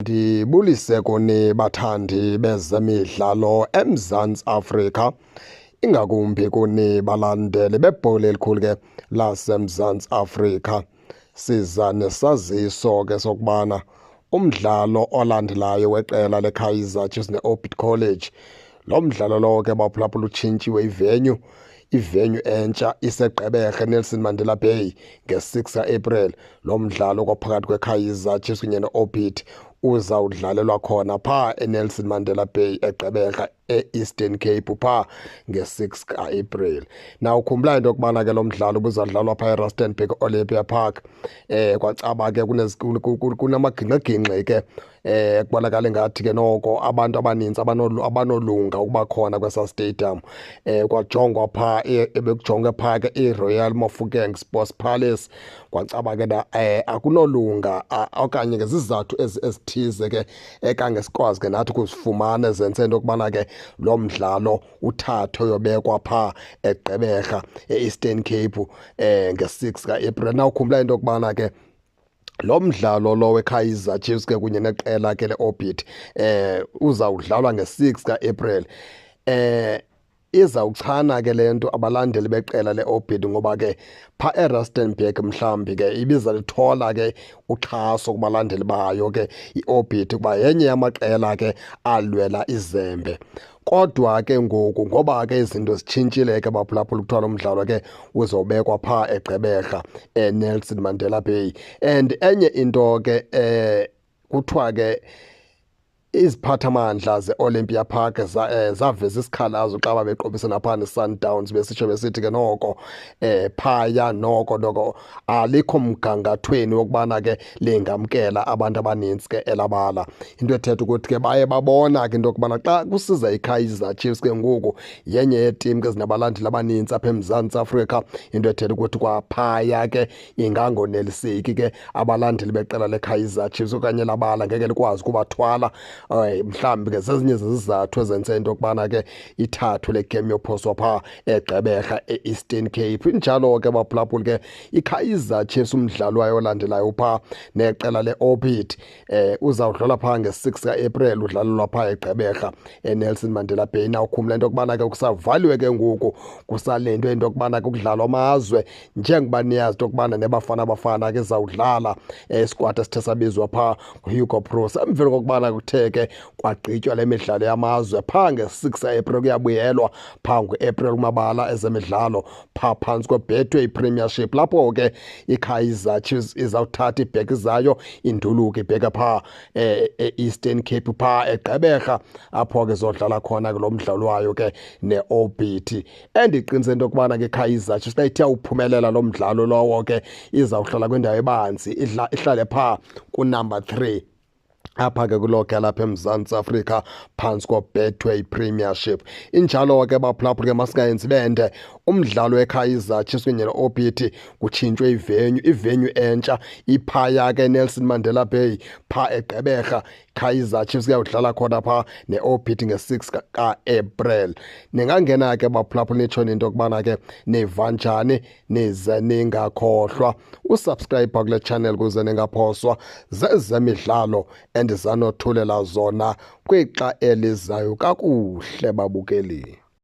Ndibulise kuni bathandi bezemidlalo eMzantsi Afrika, ingakumbi kuni balandeli bebhola elikhulu ke laseMzantsi Afrika. Siza nesaziso ke sokubana umdlalo olandelayo weqela leKaizer Chiefs neOrbit College, lo mdlalo lowo ke baphulaphula utshintshiwe ivenue entsha iseGqeberha Nelson Mandela Bay nge-6 ka-April. Lo mdlalo kwaphakathi kweKaizer Chiefs kunye neOrbit uzawudlalelwa khona phaa eNelson Mandela Bay eGqeberha e-Eastern Cape phaa nge-6 ka-April. Now ukhumbula into yokubana ke lo mdlalo ubuzadlalwa phaa eRustenburg Olympia Park. Kwacaba ke kunamagingxigingxi ke kubonakala ngathi ke noko abantu abaninzi abanolunga ukuba khona kwesa stadium. Kwajongwa phaa ebekujongwe phaa ke iRoyal Mofokeng Sports Palace. Kwacaba ke akunolunga okanye ngezizathu ezithize ke ekange sikwazi ke nathi ukuzifumana ezenze into yokubana ke lo mdlalo uthatho yobekwa phaa eGqeberha e-Eastern Cape nge-6 ka-April. Na ukhumbula into yokubana ke lo mdlalo lo weKaizer Chiefs ke kunye neqela ke leOrbit uzawudlalwa nge-6 ka-April. Izawuchana ke le nto abalandeli beqela leOrbit ngoba ke phaa eRustenburg mhlawumbi ke ibizalithola ke uxhaso kubalandeli bayo ke iOrbit kuba yenye yamaqela ke alwela izembe. Kodwa ke ngoku ngoba ke izinto zitshintshile ke baphulaphula kuthiwa lo mdlalo ke uzobekwa phaa eGqeberha eNelson Mandela Bay. And enye into ke kuthiwa ke iziphathamandla ze-Olympia Park zaveza isikhalazo xa babeqobisana phaa neSundowns besithi ke noko phaya noko alikho mgangathweni wokubana ke lingamkela abantu abanintsi ke elabala. Into ethetha ukuthi ke baye babona ke into yokubana xa kusiza iKaizer Chiefs ke ngoku yenye yeetim ke zinabalandeli abanintsi apha eMzantsi Afrika, into ethetha ukuthi kwaphaya ke ingangoneliseki ke abalandeli beqela leKaizer Chiefs okanye labala ngeke likwazi ukubathwala. Mhlawumbi ke zezinye zezizathu ezenze into yokubana ke ithathu le game yophoswa phaa eGqeberha e-Eastern Cape. Injalo ke baphulaphula ke iKaizer Chiefs umdlalo wayo olandelayo phaa neqela leOrbit uzawudlala phaa nge-6 ka-April, udlalelwa phaa eGqeberha eNelson Mandela Bay. Na ukhumbula into yokubana ke kusavaliwe ke ngoku kusalindwe into yokubana ke kudlalwa amazwe njengoba niyazi into yokubana neBafana ke izawudlala isikwadi esithe sabizwa phaa nguHugo Broos. Emveni kokubana kuthe ke kwagqitywa le midlalo yamazwe phaa nge-6 ka-April kuyabuyelwa phaa ngu-April kumabala ezemidlalo phaa phantsi kweBetway Premiership, lapho ke iKaizer Chiefs izawuthatha ibheki zayo induluke ibheke phaa e-Eastern Cape phaa eGqeberha apho ke zodlala khona ke lo mdlalo wayo ke neOrbit. Endiqinise into yokubana ke iKaizer Chiefs xa ithe uphumelela lo mdlalo lowo ke izawuhlala kwindawo ebanzi ihlale phaa kunumber 3 apha ke kuloke lapha eMzantsi Afrika phantsi koBetway Premiership. Injalo ke baphulaphula ke masingayenzi bende umdlalo weKaizer Chiefs kunye neOrbit kutshintshwe ivenue entsha iphaya ke Nelson Mandela Bay phaa eGqeberha. Kaizer Chiefs kuyawudlala khona phaa neOrbit nge-6 ka-April. Ningangena ke baphulaphula nitshoni into yokubana ke niva njani, nize ningakhohlwa usubscribe kule channel kuze ningaphoswa zezemidlalo endizanothulela zona kwixa elizayo kakuhle babukeli.